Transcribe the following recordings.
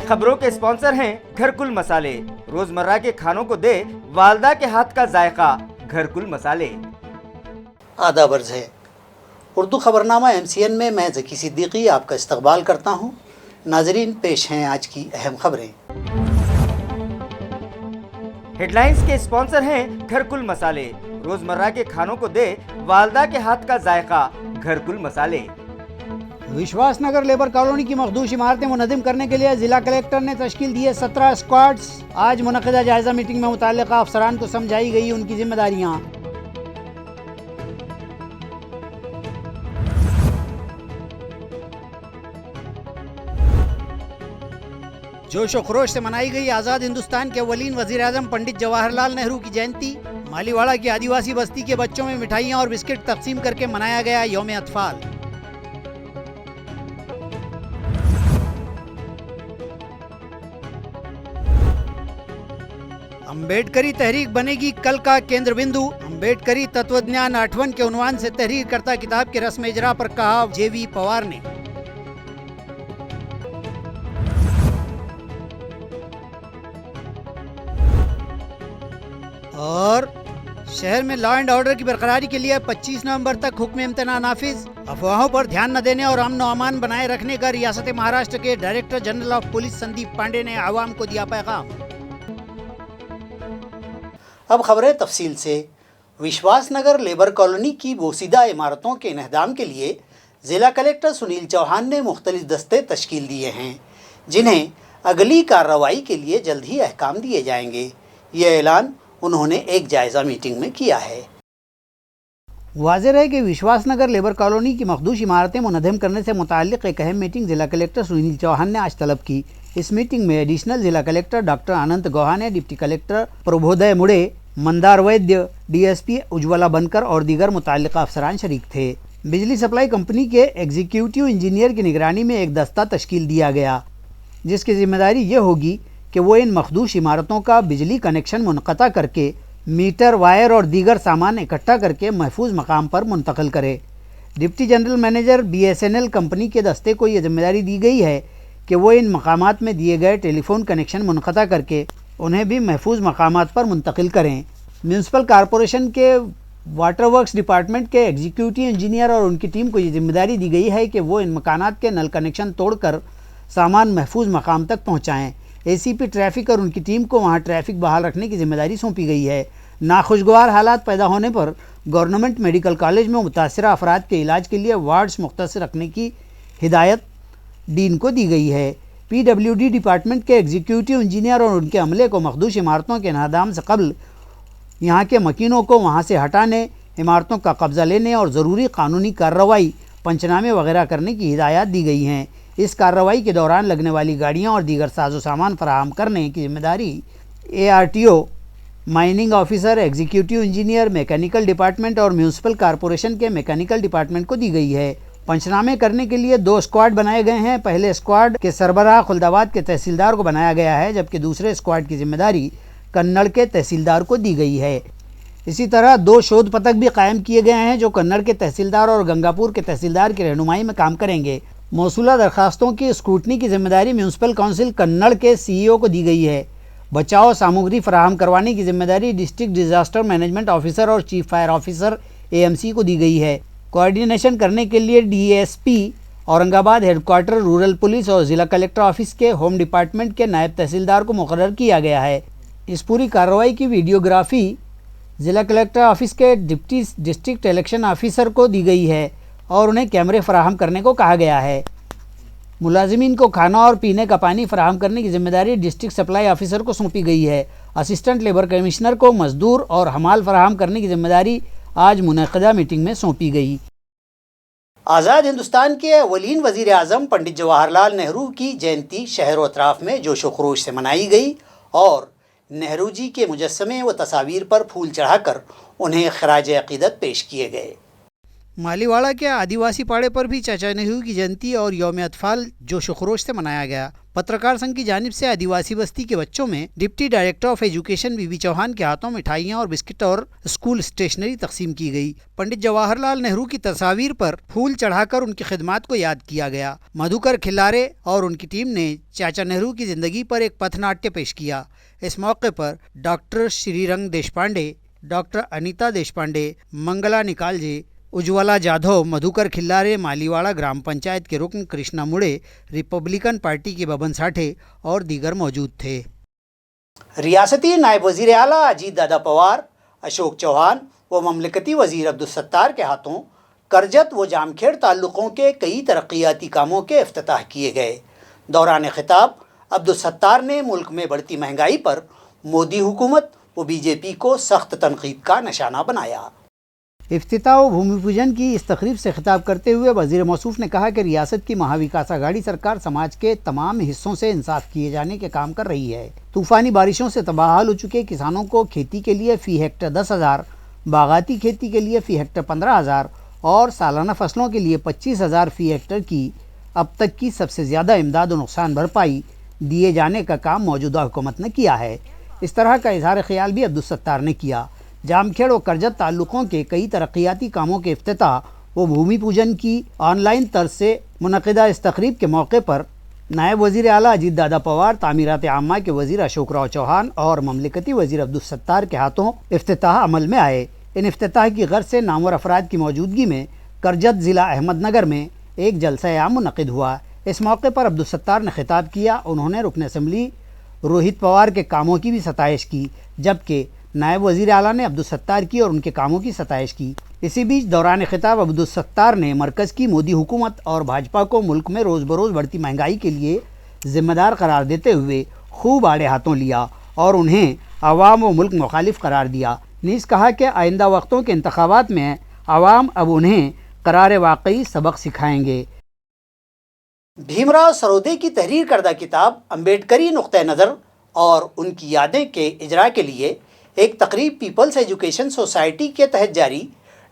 खबरों के स्पॉन्सर हैं घरकुल मसाले। रोजमर्रा के खानों को दे वालदा के हाथ का जायका, घरकुल मसाले। आदाब अर्ज़ है। उर्दू खबरनामा MCN में मैं ज़की सिद्दीकी आपका इस्तकबाल करता हूँ। नाजरीन, पेश हैं आज की अहम खबरें। हेडलाइंस के स्पॉन्सर हैं घरकुल मसाले। रोजमर्रा के खानों को दे वालदा के हाथ का जायका, घरकुल मसाले। विश्वास नगर लेबर कॉलोनी की मखदूश इमारतें मुनज़्ज़म करने के लिए जिला कलेक्टर ने तश्कील दिए 17 स्क्वाड्स। आज मुनक़िदा जायज़ा मीटिंग में मुतल्लिक़ा अफसरान को समझाई गई उनकी जिम्मेदारियाँ। जोश व खरोश से मनाई गई आज़ाद हिंदुस्तान के अव्वलीन वज़ीर आज़म पंडित जवाहरलाल नेहरू की जयंती। मालीवाड़ा की आदिवासी बस्ती के बच्चों में मिठाइयाँ और बिस्किट तकसीम करके मनाया गया यौम अतफ़ाल। अम्बेडकरी तहरीक बनेगी कल का केंद्र बिंदु। अम्बेडकरी तत्वज्ञान 8वन के उन्वान से तहरीर करता किताब के रस्म इजरा पर कहा JV पवार ने। और शहर में लॉ एंड ऑर्डर की बरकरारी के लिए 25 नवंबर तक हुक्म इम्तना नाफिज। अफवाहों पर ध्यान न देने और अमन व अमान बनाए रखने का रियासत महाराष्ट्र के director general of police Sandeep Pande ने आवाम को दिया पैगाम। अब खबरें तफसील से। विश्वास नगर लेबर कॉलोनी की बोसीदा इमारतों के इन्हदाम के लिए ज़िला कलेक्टर सुनील चौहान ने मुख्तलिफ दस्ते तश्कील दिए हैं, जिन्हें अगली कार्रवाई के लिए जल्द ही अहकाम दिए जाएंगे। यह ऐलान उन्होंने एक जायज़ा मीटिंग में किया है। वाज़ेह है कि विश्वास नगर लेबर कॉलोनी की मखदूश इमारतें मुनज़्ज़म करने से मुताल्लिक़ एक अहम मीटिंग ज़िला कलेक्टर सुनील चौहान ने आज तलब की। इस मीटिंग में एडिशनल ज़िला कलेक्टर डॉक्टर अनंत गोहाने, डिप्टी कलेक्टर प्रबोधय मुड़े, मंदार वैद्य, DSP उज्ज्वला बनकर और दीगर मुताल्लिक़ा अफसरान शरीक थे। बिजली सप्लाई कंपनी के एग्जीक्यूटिव इंजीनियर की निगरानी में एक दस्ता तश्कील दिया गया, जिसकी जिम्मेदारी ये होगी कि वो इन मखदूश इमारतों का बिजली कनेक्शन मुनक़ता करके मीटर, वायर और दीगर सामान इकट्ठा करके महफूज मकाम पर मुंतकिल करे। Deputy general manager BSNL company के दस्ते को ये जिम्मेदारी दी गई है कि वो इन मकामात में दिए गए टेलीफोन कनेक्शन मुनक़ता करके उन्हें भी महफूज मकामात पर मुंतकिल करें। म्यूनसिपल कॉरपोरेशन के वाटर वर्क्स डिपार्टमेंट के एग्जीक्यूटिव इंजीनियर और उनकी टीम को ये जिम्मेदारी दी गई है कि वो इन मकानात के नल कनेक्शन तोड़कर सामान महफूज मकाम तक पहुँचाएँ। ACP ट्रैफिक और उनकी टीम को वहाँ ट्रैफिक बहाल रखने की जिम्मेदारी सौंपी गई है। नाखुशगवार हालात पैदा होने पर गवर्नमेंट मेडिकल कॉलेज में मुतासरा अफराद के इलाज के लिए वार्ड्स मुख्तसर रखने की हिदायत डीन को दी गई है। PWD डिपार्टमेंट के एग्जीक्यूटिव इंजीनियर और उनके अमले को मखदूश इमारतों के इन्हदाम से कबल यहाँ के मकीनों को वहाँ से हटाने, इमारतों का कब्ज़ा लेने और ज़रूरी कानूनी कार्रवाई, पंचनामे वगैरह करने की हिदायत दी गई हैं। इस कार्रवाई के दौरान लगने वाली गाड़ियाँ और दीगर साजो सामान फराहम करने की जिम्मेदारी ARTO, mining officer, executive engineer, mechanical department और म्यूनसिपल कॉरपोरेशन के मैकेनिकल डिपार्टमेंट को दी गई है। पंचनामे करने के लिए 2 स्क्वाड बनाए गए हैं। पहले स्क्वाड के सरबराह खुल्दाबाद के तहसीलदार को बनाया गया है, जबकि दूसरे स्क्वाड की जिम्मेदारी कन्नड़ के तहसीलदार को दी गई है। इसी तरह 2 शोध पथक भी कायम किए गए हैं, जो कन्नड़ के तहसीलदार और गंगापुर के तहसीलदार की रहनुमाई में काम करेंगे। मौसूला दरखास्तों की स्क्रूटनी की जिम्मेदारी म्यूनसिपल काउंसिल कन्नड़ के CEO को दी गई है। बचाव सामग्री फराहम करवाने की जिम्मेदारी डिस्ट्रिक्ट डिजास्टर मैनेजमेंट ऑफिसर और चीफ फायर ऑफिसर AMC को दी गई है। कोऑर्डिनेशन करने के लिए DSP Aurangabad headquarter rural police और ज़िला कलेक्टर ऑफिस के होम डिपार्टमेंट के नायब तहसीलदार को मुकर्रर किया गया है। इस पूरी कार्रवाई की वीडियोग्राफी ज़िला कलेक्टर ऑफिस के डिप्टी डिस्ट्रिक्ट इलेक्शन ऑफिसर को दी गई है और उन्हें कैमरे फराहम करने को कहा गया है। मुलाजिमीन को खाना और पीने का पानी फराहम करने की जिम्मेदारी डिस्ट्रिक्ट सप्लाई ऑफिसर को सौंपी गई है। असिस्टेंट लेबर कमिश्नर को मजदूर और हमाल फराहम करने की जिम्मेदारी आज मुनक़िदा मीटिंग में सौंपी गई। आज़ाद हिंदुस्तान के अव्वलीन वज़ीर आज़म पंडित जवाहरलाल नेहरू की जयंती शहर व अतराफ़ में जोश व खरोश से मनाई गई और नेहरू जी के मुजस्समे व तस्वीर पर फूल चढ़ाकर उन्हें ख़राज अक़ीदत पेश किए गए। मालीवाड़ा के आदिवासी पाड़े पर भी चाचा नेहरू की जयंती और यौम अतफाल जोश खरोश से मनाया गया। पत्रकार संघ की जानिब से आदिवासी बस्ती के बच्चों में डिप्टी डायरेक्टर ऑफ एजुकेशन बीबी चौहान के हाथों मिठाइयाँ और बिस्किट और स्कूल स्टेशनरी तकसीम की गई। पंडित जवाहरलाल नेहरू की तस्वीर पर फूल चढ़ाकर उनकी खिदमत को याद किया गया। मधुकर खिल्लारे और उनकी टीम ने चाचा नेहरू की जिंदगी पर एक पथनाट्य पेश किया। इस मौके पर डॉक्टर श्रीरंग देशपांडे, डॉक्टर अनीता देशपांडे, मंगला निकालजे, उज्ज्वला जाधव, मधुकर खिल्लारे, मालीवाड़ा ग्राम पंचायत के रुकन कृष्णा मुड़े, रिपब्लिकन पार्टी के बबन साठे और दीगर मौजूद थे। रियासती नायब वज़ीर आला अजीत दादा पवार, अशोक चौहान व ममलकती वज़ीर अब्दुल सत्तार के हाथों करजत व जामखेड़ ताल्लुकों के कई तरक्याती कामों के इफ्तिताह किए गए। दौरान खिताब अब्दुल सत्तार ने मुल्क में बढ़ती महंगाई पर मोदी हुकूमत व बीजेपी को सख्त तनकीद का निशाना बनाया। इफ्तिताह व भूमि पूजन की इस तकरीब से खिताब करते हुए वज़ीर मौसूफ ने कहा कि रियासत की महाविकास आघाड़ी सरकार समाज के तमाम हिस्सों से इंसाफ किए जाने के काम कर रही है। तूफ़ानी बारिशों से तबाहाल हो चुके किसानों को खेती के लिए फ़ी हेक्टर 10,000, बागाती खेती के लिए फ़ी हेक्टर 15,000 और सालाना फसलों के लिए 25,000 फ़ी हेक्टर की अब तक की सबसे ज़्यादा इमदाद और नुकसान भरपाई दिए जाने का काम मौजूदा हुकूमत ने किया है। इस तरह का इजहार ख्याल भी अब्दुल सत्तार ने किया। जामखेड़ और करजत ताल्लुकों के कई तरक्याती कामों के इफ्तिताह व भूमि पूजन की ऑनलाइन तर्ज से मुनक़िदा इस तकरीब के मौके पर नायब वज़ीर आला अजीत दादा पवार, तामीरात आम्मा के वज़ीर अशोक राव चौहान और ममलकती वज़ीर अब्दुल सत्तार के हाथों इफ्तिताह अमल में आए। इन इफ्तिताह की गर्ज से नामवर अफराद की मौजूदगी में करजत ज़िला अहमदनगर में एक जलसा आम मुनक़िद हुआ। इस मौके पर अब्दुल सत्तार ने खिताब किया। उन्होंने रुकन असम्बली रोहित पवार के कामों की भी सताइश की, जबकि नायब वज़ीर आला ने अब्दुल सत्तार की और उनके कामों की सताइश की। इसी बीच दौरान खिताब अब्दुल सत्तार ने मरकज़ की मोदी हुकूमत और भाजपा को मुल्क में रोज़ बरोज़ बढ़ती महंगाई के लिए ज़िम्मेदार करार देते हुए खूब आड़े हाथों लिया और उन्हें अवाम व मुल्क मुखालिफ करार दिया। नीज़ कहा कि आइंदा वक्तों के इंतखाबात में अवाम अब उन्हें करार वाकई सबक सिखाएंगे। भीमराव सरोदे की तहरीर करदा किताब अम्बेडकरी नुक्ता नज़र और उनकी यादें के इजरा के लिए एक तकरीब पीपल्स एजुकेशन सोसाइटी के तहत जारी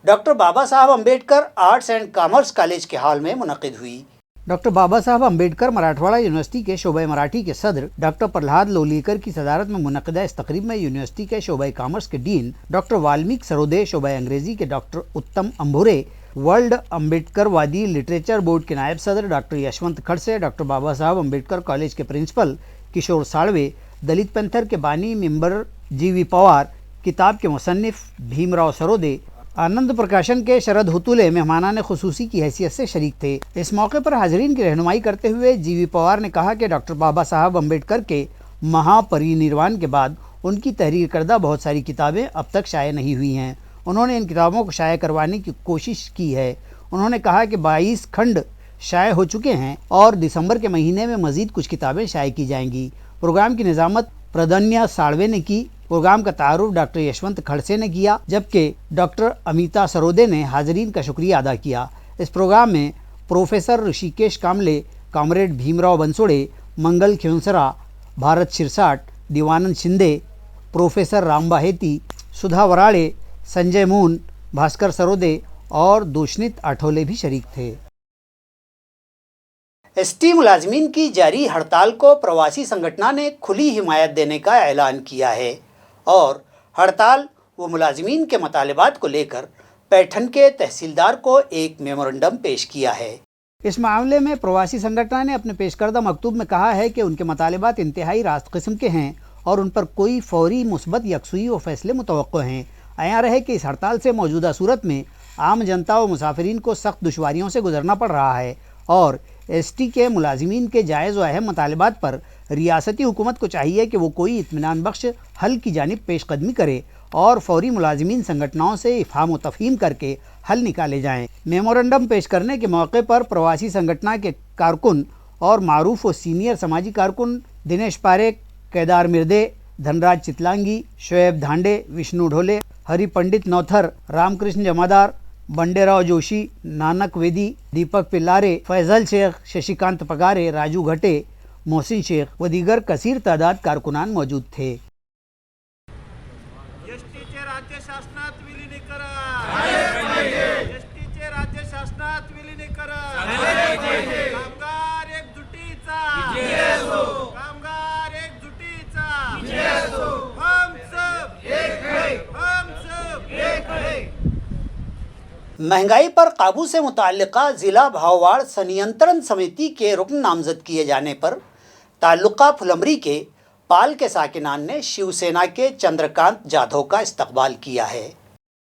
doctor Baba Saheb Ambedkar arts and commerce college के हॉल में मुनक़िद हुई। डॉक्टर बाबा साहब अम्बेडकर मराठवाड़ा यूनिवर्सिटी के शोबे मराठी के सदर डॉक्टर प्रहलाद लोलीकर की सदारत में मुनक़िदा इस तकरीब में यूनिवर्सिटी के शोबे कॉमर्स के डीन डॉक्टर वाल्मीकि सरोदे, शोबे अंग्रेज़ी के डॉक्टर उत्तम अंभुरे, वर्ल्ड अम्बेडकर वादी लिटरेचर बोर्ड के नायब सदर डॉक्टर यशवंत खड़से, डॉक्टर बाबा साहब अम्बेडकर कॉलेज के प्रिंसिपल किशोर साळवे, दलित पैंथर के बानी मेंबर जीवी पवार, किताब के मुसन्निफ भीमराव सरोदे, आनंद प्रकाशन के शरद हुतुले मेहमानान खुसूसी की हैसियत से शरीक थे। इस मौके पर हाजरीन की रहनुमाई करते हुए जीवी पवार ने कहा कि डॉक्टर बाबा साहब अम्बेडकर के महापरिनिर्वाण के बाद उनकी तहरीर करदा बहुत सारी किताबें अब तक शाये नहीं हुई हैं। उन्होंने इन किताबों को शाये करवाने की कोशिश की है। उन्होंने कहा कि 22 खंड शाये हो चुके हैं और दिसंबर के महीने में मज़ीद कुछ किताबें शाये की जाएंगी। प्रोग्राम की निज़ामत प्रदन्या साळवे ने की। प्रोग्राम का तारुफ डॉक्टर यशवंत खड़से ने किया, जबकि डॉक्टर अमिता सरोदे ने हाजरीन का शुक्रिया अदा किया। इस प्रोग्राम में प्रोफेसर ऋषिकेश कामले, कॉमरेड भीमराव बनसोड़े, मंगल ख्योंसरा, भारत शिरसाट, दीवानंद शिंदे, प्रोफेसर राम बाहेती, सुधा वराड़े, संजय मून, भास्कर सरोदे और दोशनित आठोले भी शरीक थे। एसटी मुलाजमीन की जारी हड़ताल को प्रवासी संगठना ने खुली हिमायत देने का ऐलान किया है और हड़ताल व मुलाजमीन के मतालिबात को लेकर पैठन के तहसीलदार को एक मेमोरेंडम पेश किया है। इस मामले में प्रवासी संगठन ने अपने पेश करदा मकतूब में कहा है कि उनके मतालिबात इंतहाई रास्त किस्म के हैं और उन पर कोई फौरी मुस्बत यकसुई व फैसले मुतवक्को हैं। आया रहे कि इस हड़ताल से मौजूदा सूरत में आम जनता व मुसाफिरीन को सख्त दुश्वारियों से गुजरना पड़ रहा है और एसटी के मुलाजिमीन के जायज़ व अहम मतालिबात पर रियासती हुकूमत को चाहिए कि वो कोई इत्मीनान बख्श हल की जानिब पेशकदमी करे और फौरी मुलाजिमीन संगठनों से इफ़हाम व तफ़हीम करके हल निकाले जाएँ। मेमोरेंडम पेश करने के मौके पर प्रवासी संगठन के कारकुन और मारूफ व सीनियर समाजी कारकुन दिनेश पारेख, केदार मिर्दे, धनराज चितलांगी, शोएब धांडे, विष्णु ढोले, हरि पंडित नौथर, रामकृष्ण जमादार, बंडेराव जोशी, नानक वेदी, दीपक पिल्लारे, फैजल शेख, शशिकांत पगारे, राजू घटे, मोहसिन शेख व दीगर कसीर तादाद कारकुनान मौजूद थे। एसटीचे राज्य शासनात विलीनीकरण, एसटीचे महंगाई पर काबू से मुताल्लिका जिला भाववाड़ संयंत्रण समिति के रुकन नामजद किए जाने पर ताल्लुका फुलमरी के पाल के साकिनान ने शिवसेना के चंद्रकांत जाधव का इस्तकबाल किया है।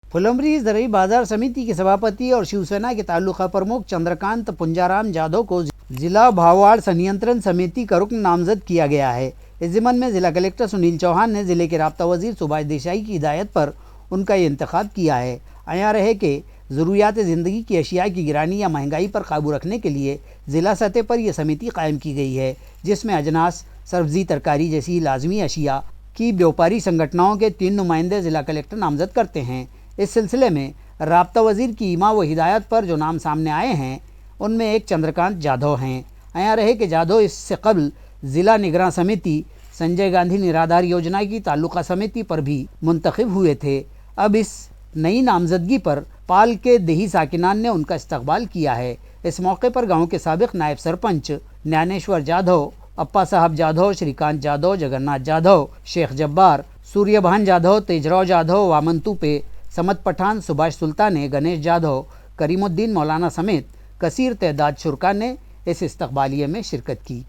फुलमरी ज़रूरी बाजार समिति के सभापति और शिवसेना के ताल्लुका प्रमुख चंद्रकांत पुंजाराम जाधव को जिला भाववाड़ संयंत्रण समिति का रुकन नामजद किया गया है। इस ज़िम्मन में जिला कलेक्टर सुनील चौहान ने ज़िले के राब्ता वजीर सुभाष देसाई की हिदायत पर उनका ये इंतखाब किया है। आया रहे कि ज़रूरियात ज़िंदगी की अशिया की गिरानी या महंगाई पर काबू रखने के लिए ज़िला सतह पर यह समिति कायम की गई है, जिसमें अजनास, सब्ज़ी, तरकारी जैसी लाजमी अशिया की व्यापारी संगठनों के 3 नुमाइंदे ज़िला कलेक्टर नामजद करते हैं। इस सिलसिले में राब्ता वजीर की ईमा व हिदायत पर जो नाम सामने आए हैं उनमें एक चंद्रकांत जाधव हैं। आया रहे कि जाधव इससे कबल ज़िला निगरान समिति संजय गांधी निराधार योजना की ताल्लुका समिति पर भी मुंतखब हुए थे। अब इस नई नामजदगी पर पाल के देही साकिनान ने उनका इस्तकबाल किया है। इस मौके पर गांव के साबिक नायब सरपंच ज्ञानेश्वर जाधव, अप्पा साहब जाधव, श्रीकांत जाधव, जगन्नाथ जाधव, शेख जब्बार, सूर्यभान जाधव, तेजराव जाधव, वामन तुपे, समद पठान, सुभाष सुल्ताने, गणेश जाधव, करीमुद्दीन मौलाना समेत कसीर तदाद शुरका ने इस इस्तकबालिये में शिरकत की।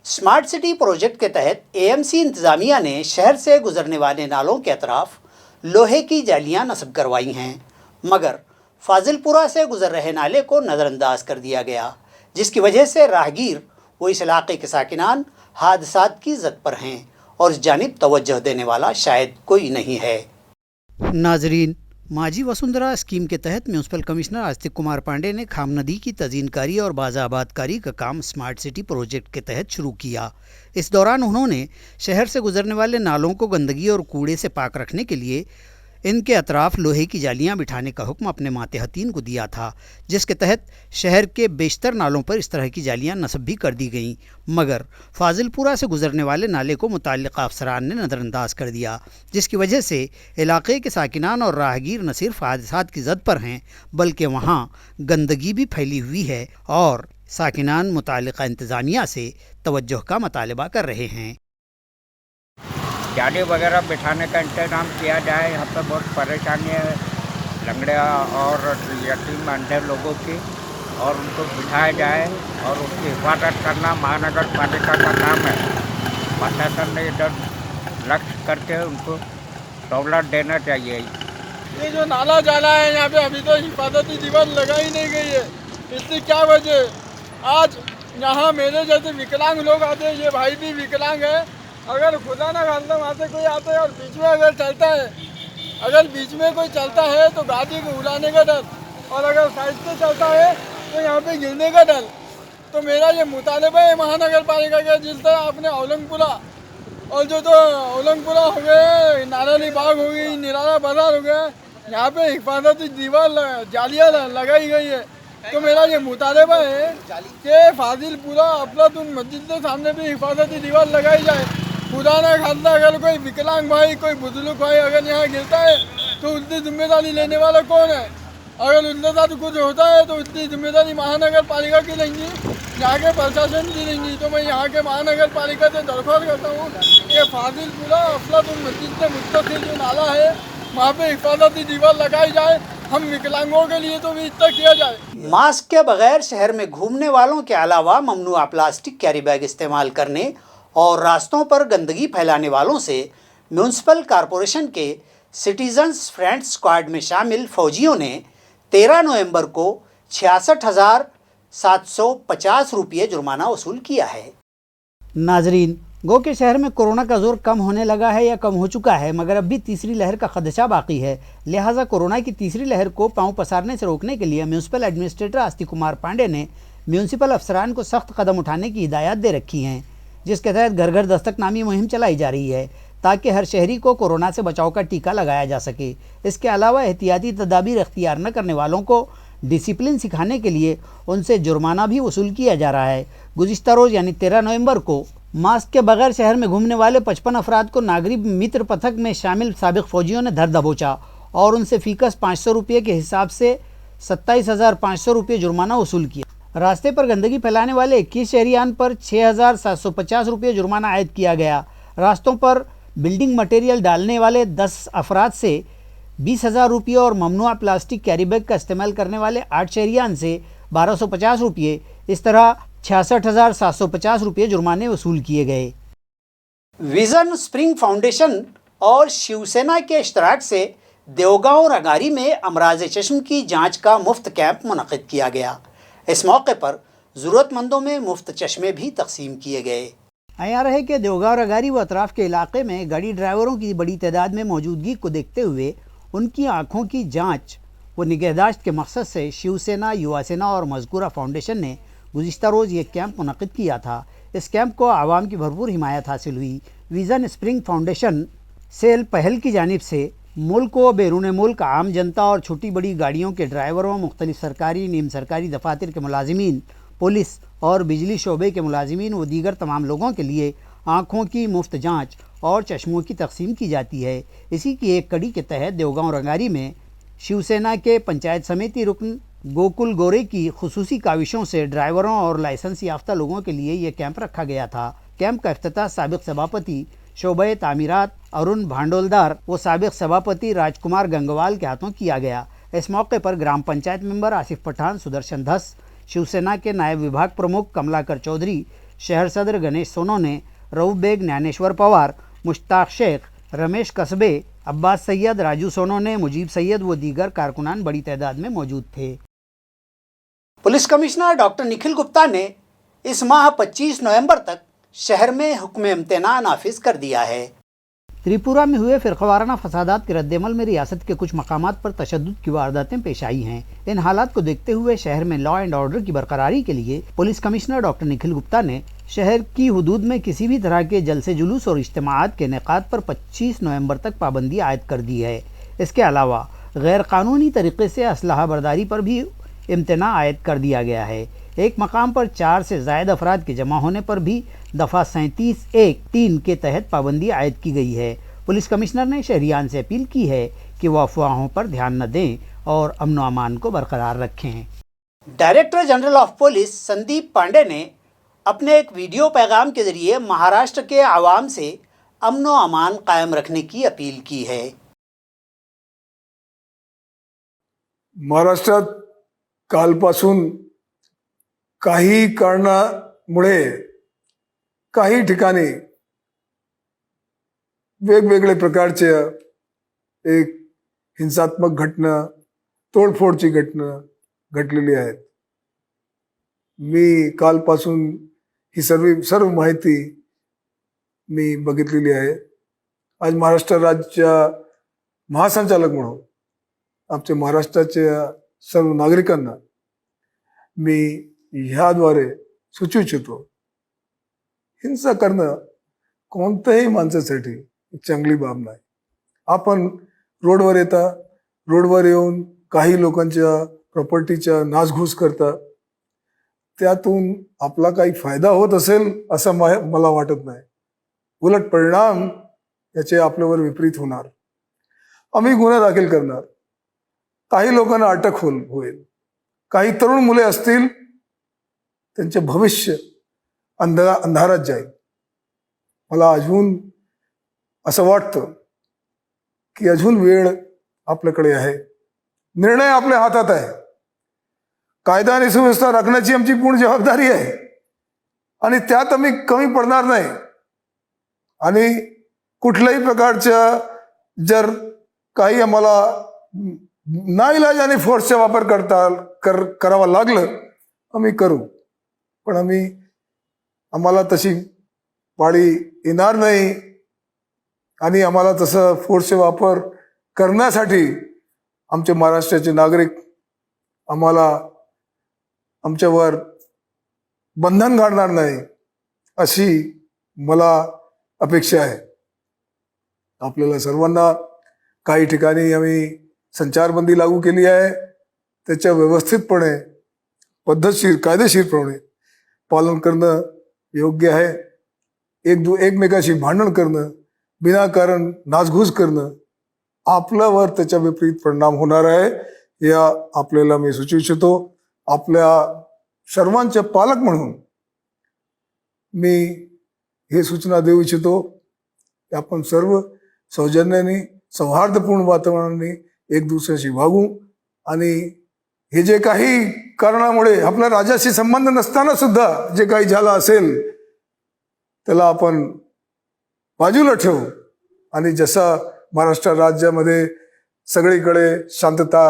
स्मार्ट सिटी प्रोजेक्ट के तहत एएमसी इंतज़ामिया ने शहर से गुजरने वाले नालों के अतराफ लोहे की जालियां नस्ब करवाई हैं, मगर फाजिलपुरा से गुजर रहे नाले को नज़रअंदाज कर दिया गया, जिसकी वजह से राहगीर व इस इलाके के साकिनान हादसात की जद पर हैं और इस जानिब तवज्जो देने वाला शायद कोई नहीं है। नाजरीन, माझी वसुंधरा स्कीम के तहत म्यूनसिपल कमिश्नर आस्तिक कुमार पांडे ने खाम नदी की तज़ीनकारी और बाज़ाबादकारी का काम स्मार्ट सिटी प्रोजेक्ट के तहत शुरू किया। इस दौरान उन्होंने शहर से गुजरने वाले नालों को गंदगी और कूड़े से पाक रखने के लिए इनके अतराफ लोहे की जालियां बिठाने का हुक्म अपने मातहतीन को दिया था, जिसके तहत शहर के बेशतर नालों पर इस तरह की जालियां नस्ब भी कर दी गईं, मगर फाजिलपुरा से गुजरने वाले नाले को मुताल्लिक़ अफसरान ने नज़रअंदाज कर दिया, जिसकी वजह से इलाके के साकिनान और राहगीर न सिर्फ हादसात की जद पर हैं बल्कि वहाँ गंदगी भी फैली हुई है और साकिनान मुताल्लिक़ा इंतज़ामिया से तवज्जो का मुतालबा कर रहे हैं। जाली वगैरह बिठाने का इंतज़ाम किया जाए। यहाँ पे बहुत परेशानी है लंगड़े और यतीम अंधे लोगों की, और उनको बिठाया जाए और उनकी हिफाजत करना महानगर पालिका का काम है। प्रशासन ने इधर लक्ष्य करके उनको सहूलत देना चाहिए। ये जो नाला जाला है यहाँ पे अभी तो हिफाजती दीवार लगाई नहीं गई है, इसकी क्या वजह? आज यहाँ मेरे जैसे विकलांग लोग आते हैं, ये भाई भी विकलांग है। अगर खुदा ना खास्ता वहाँ से कोई आता है और बीच में अगर बीच में कोई चलता है तो गाड़ी को उड़ाने का डर, और अगर साइड से चलता है तो यहाँ पे गिरने का डर। तो मेरा ये मुतालबा है महानगर पालिका का, जिस तरह आपने औलंगपुरा और जो तो औलंगपुरा हो गए, नारायणी बाग हो गई, निराला बाजार हो गया, यहाँ पे हिफाजती दीवार जालियाँ लगाई गई है। तो मेरा ये मुतालबा है कि फाजिलपुरा अफलातून मस्जिद के सामने भी हिफाजती दीवार लगाई जाए। खुदा ना खास्ता अगर कोई विकलांग भाई, कोई बुजुर्ग भाई अगर यहाँ गिरता है तो उसकी जिम्मेदारी लेने वाला कौन है? अगर उनके साथ कुछ होता है तो उसकी जिम्मेदारी महानगर पालिका की लेंगी, यहाँ के प्रशासन की लेंगी। तो मैं यहाँ के महानगर पालिका से दरख्वास्त करता हूँ कि फाजिलपुरा अफलातून मस्जिद से मुस्तकिल जो नाला है वहाँ पे हिफाजती दीवार लगाई जाए। हम विकलांगों के लिए तो भी इतना किया जाए। मास्क के बगैर शहर में घूमने वालों के अलावा ममनुआ प्लास्टिक कैरी बैग इस्तेमाल करने और रास्तों पर गंदगी फैलाने वालों से म्यूनसिपल कॉरपोरेशन के सिटीजन्स फ्रेंड्स स्क्वाड में शामिल फौजियों ने 13 नवंबर को 66,750 रुपये जुर्माना वसूल किया है। नाजरीन, गो के शहर में कोरोना का जोर कम होने लगा है या कम हो चुका है, मगर अब भी तीसरी लहर का खदशा बाकी है। लिहाजा कोरोना की तीसरी लहर को पांव पसारने से रोकने के लिए म्यूनसिपल एडमिनिस्ट्रेटर आस्तिक कुमार पांडे ने म्यूनसिपल अफसरान को सख्त कदम उठाने की हिदायत दे रखी हैं, जिसके तहत घर घर दस्तक नामी मुहिम चलाई जा रही है ताकि हर शहरी को कोरोना से बचाव का टीका लगाया जा सके। इसके अलावा एहतियाती तदाबीर अख्तियार न करने वालों को डिसिप्लिन सिखाने के लिए उनसे जुर्माना भी वसूल किया जा रहा है। गुज़िश्ता रोज़ यानी 13 नवंबर को मास्क के बगैर शहर में घूमने वाले 55 अफराद को नागरिक मित्र पथक में शामिल साबिक फौजियों ने धर दबोचा और उनसे फीकस 500 रुपये के हिसाब से 27,500 रुपये जुर्माना वसूल किया। रास्ते पर गंदगी फैलाने वाले 21 शहरियान पर 6,750 रुपये जुर्माना आयद किया गया। रास्तों पर बिल्डिंग मटेरियल डालने वाले 10 अफराद से 20,000 रुपये और ममनुआ प्लास्टिक कैरी बैग का इस्तेमाल करने वाले 8 शहरियान से 1250 रुपये, इस तरह 66,750 रुपये जुर्माने वसूल किए गए। विजन स्प्रिंग फाउंडेशन और शिवसेना के इश्तराक से देवगांव रंगारी में अमराज चश्म की जांच का मुफ्त कैंप मुनक़िद किया गया। इस मौके पर ज़रूरतमंदों में मुफ्त चश्मे भी तकसीम किए गए। आया है कि देवगांव रंगारी व अतराफ़ के इलाके में गाड़ी ड्राइवरों की बड़ी तादाद में मौजूदगी को देखते हुए उनकी आँखों की जाँच व निगहदाश्त के मकसद से शिवसेना, युवा सेना और मज़कूरा फाउंडेशन ने गुज़िश्ता रोज़ ये कैंप मुनक़िद किया था। इस कैंप को आवाम की भरपूर हिमायत हासिल हुई। विज़न स्प्रिंग फाउंडेशन सेल पहल की जानिब से मुल्क व बैरून मुल्क आम जनता और छोटी बड़ी गाड़ियों के ड्राइवरों, मुख्तलिफ सरकारी, नीम सरकारी दफातर के मुलाजिमीन, पुलिस और बिजली शोबे के मुलाजिमीन व दीगर तमाम लोगों के लिए आँखों की मुफ्त जाँच और चश्मों की तकसीम की जाती है। इसी की एक कड़ी के तहत देवगांव रंगारी में शिवसेना के पंचायत समिति रुकन गोकुल गोरे की खुसूसी काविशों से ड्राइवरों और लाइसेंस याफ्ता लोगों के लिए ये कैंप रखा गया था। कैंप का इफ्तिताह साबिक़ सभापति शोबे तामीरात अरुण भांडोलदार व साबिक़ सभापति राजकुमार गंगवाल के हाथों किया गया। इस मौके पर ग्राम पंचायत मेंबर आसिफ पठान, सुदर्शन धस, शिवसेना के नायब विभाग प्रमुख कमलाकर चौधरी, शहर सदर गणेश सोनोने, रऊफ बेग, ज्ञानेश्वर पवार, मुश्ताक शेख, रमेश कस्बे, अब्बास सैयद, राजू सोनोने, मुजीब सैयद व दीगर कारकुनान बड़ी तादाद में मौजूद थे। Police commissioner doctor Nikhil Gupta ने इस माह 25 नवंबर तक शहर में हुक्म इम्तिना नाफिज कर दिया है। त्रिपुरा में हुए फ़िरक़ावाराना फसादात के रद्दमल में रियासत के कुछ मकामात पर तशद्दुद की वारदातें पेश आई हैं। इन हालात को देखते हुए शहर में लॉ एंड ऑर्डर की बरकरारी के लिए police commissioner doctor Nikhil Gupta ने शहर की हुदूद में किसी भी तरह के जलसे जुलूस और इज्तिमाआत के इनेकाद पर 25 नवंबर तक पाबंदी आयद कर दी है। इसके अलावा गैर कानूनी तरीके से असलहा बरदारी पर भी इम्तना आयद कर दिया गया है। एक मकाम पर 4 से ज़ायद अफराद के जमा होने पर भी दफ़ा 37(1)(3) के तहत पाबंदी आयद की गई है। पुलिस कमिश्नर ने शहरियान से अपील की है कि वह अफवाहों पर ध्यान न दें और अमन व अमान को बरकरार रखें। Director general of police Sandeep Pande ने अपने एक वीडियो पैगाम के जरिए महाराष्ट्र के आवाम से अमन व अमान कायम रखने की अपील की है। महाराष्ट्रात कालपासून काही कारणामुळे काही ठिकाणी वेगवेगळे प्रकारचे एक हिंसात्मक घटना, तोडफोडची घटना घडलेली आहेत। मी कालपासून ही सर्व माहिती मी बघितलेली आहे। आज महाराष्ट्र राज्य महासंचालक म्हणून आमच्या महाराष्ट्राच्या सर्व नागरिकांना मी ह्याद्वारे सुचवू इच्छितो, हिंसा करणं कोणत्याही माणसासाठी चांगली बाब नाही। आपण रोडवर येऊन काही लोकांच्या प्रॉपर्टीच्या नासधूस करता, त्यातून आपला काही फायदा होत असेल असं मला वाटत नाही। उलट परिणाम याचे आपल्यावर विपरीत होणार। आम्ही गुन्हा दाखल करणार, काही लोकांना अटक होईल, काही तरुण मुले असतील त्यांचे भविष्य अंधारात जाईल। मला अजून असं वाटतं की अजून वेळ आपल्याकडे आहे, निर्णय आपल्या हातात आहे। कायदा आणि सुव्यवस्था राखण्याची आमची पूर्ण जबाबदारी आहे आणि त्यात आम्ही कमी पडणार नाही। आणि कुठल्याही प्रकारच्या जर काही आम्हाला नाईलाजाने फोर्सचा वापर करावा लागलं आम्ही करू, पण आम्हाला तशी पाळी येणार नाही आणि आम्हाला तसं फोर्सचा वापर करण्यासाठी आमचे महाराष्ट्राचे नागरिक आमच्यावर बंधन घालणार नाही अशी मला अपेक्षा आहे। आपल्याला सर्वांना काही ठिकाणी आम्ही संचारबंदी लागू केली आहे, त्याच्या व्यवस्थितपणे कायदेशीरपणे पालन करणं योग्य आहे। एकमेकाशी भांडण करणं, विनाकारण नासधूस करणं आपल्यावर त्याचा विपरीत परिणाम होणार आहे, या आपल्याला मी सुचवू इच्छितो। आपल्या सर्वांचे पालक म्हणून मी हे सूचना देऊ इच्छितो की आपण सर्व सौजन्याने सौहार्दपूर्ण वातावरणाने एक दुसऱ्याशी वागू आणि हे जे काही कारणामुळे आपल्या राज्याशी संबंध नसताना सुद्धा जे काही झालं असेल त्याला आपण बाजूला ठेवू आणि जसा महाराष्ट्र राज्यामध्ये सगळीकडे शांतता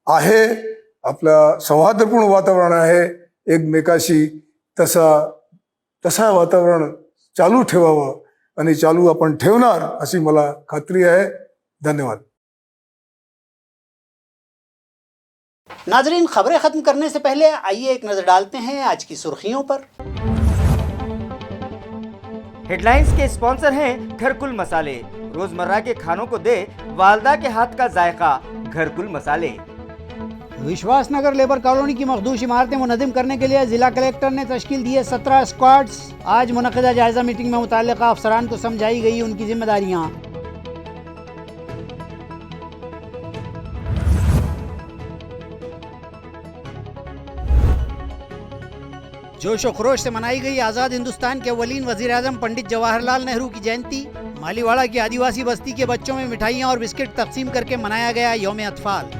आहे, आपलं सौहार्दपूर्ण वातावरण आहे एकमेकाशी, तसा वातावरण चालू ठेवावं आणि चालू आपण ठेवणार अशी मला खात्री आहे. धन्यवाद. नाजरीन, खबरें खत्म करने से पहले आइए एक नजर डालते हैं आज की सुर्खियों पर। हेडलाइंस के स्पॉन्सर हैं घरकुल मसाले। रोजमर्रा के खानों को दे वालदा के हाथ का जायका, घरकुल मसाले। विश्वास नगर लेबर कॉलोनी की मखदूश इमारतें मुनज़्ज़म करने के लिए जिला कलेक्टर ने तश्कील दिए 17 स्क्वाड्स। आज मुनक़िदा जायज़ा मीटिंग में मुतल्लिक़ा अफसरान को समझाई गई उनकी जिम्मेदारियाँ। जोश व खरोश से मनाई गई आज़ाद हिंदुस्तान के अव्वलीन वज़ीर आज़म पंडित जवाहरलाल नेहरू की जयंती। मालीवाड़ा की आदिवासी बस्ती के बच्चों में मिठाइयाँ और बिस्किट तकसीम करके मनाया गया यौम अतफ़ाल।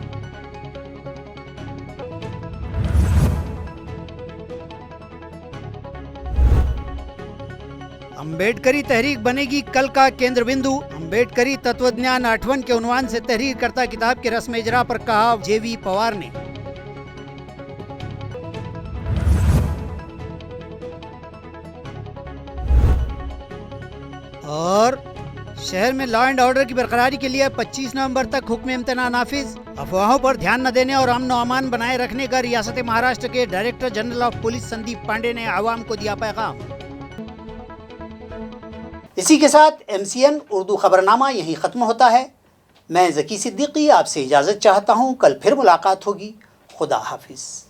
अम्बेडकरी तहरीक बनेगी कल का केंद्र बिंदु। अम्बेडकरी तत्वज्ञान 8वन के उन्वान से तहरीर करता किताब के रस्म इजरा पर कहा जेवी पवार ने। और शहर में लॉ एंड ऑर्डर की बरकरारी के लिए 25 नवंबर तक हुक्म इम्तना नाफिज। अफवाहों पर ध्यान न देने और अमन व अमान बनाए रखने का रियासत महाराष्ट्र के director general of police Sandeep Pande ने आवाम को दिया पैगाम। इसी के साथ MCN उर्दू खबरनामा यहीं ख़त्म होता है। मैं ज़की सिद्दीकी आपसे इजाज़त चाहता हूँ। कल फिर मुलाकात होगी। खुदा हाफिज़।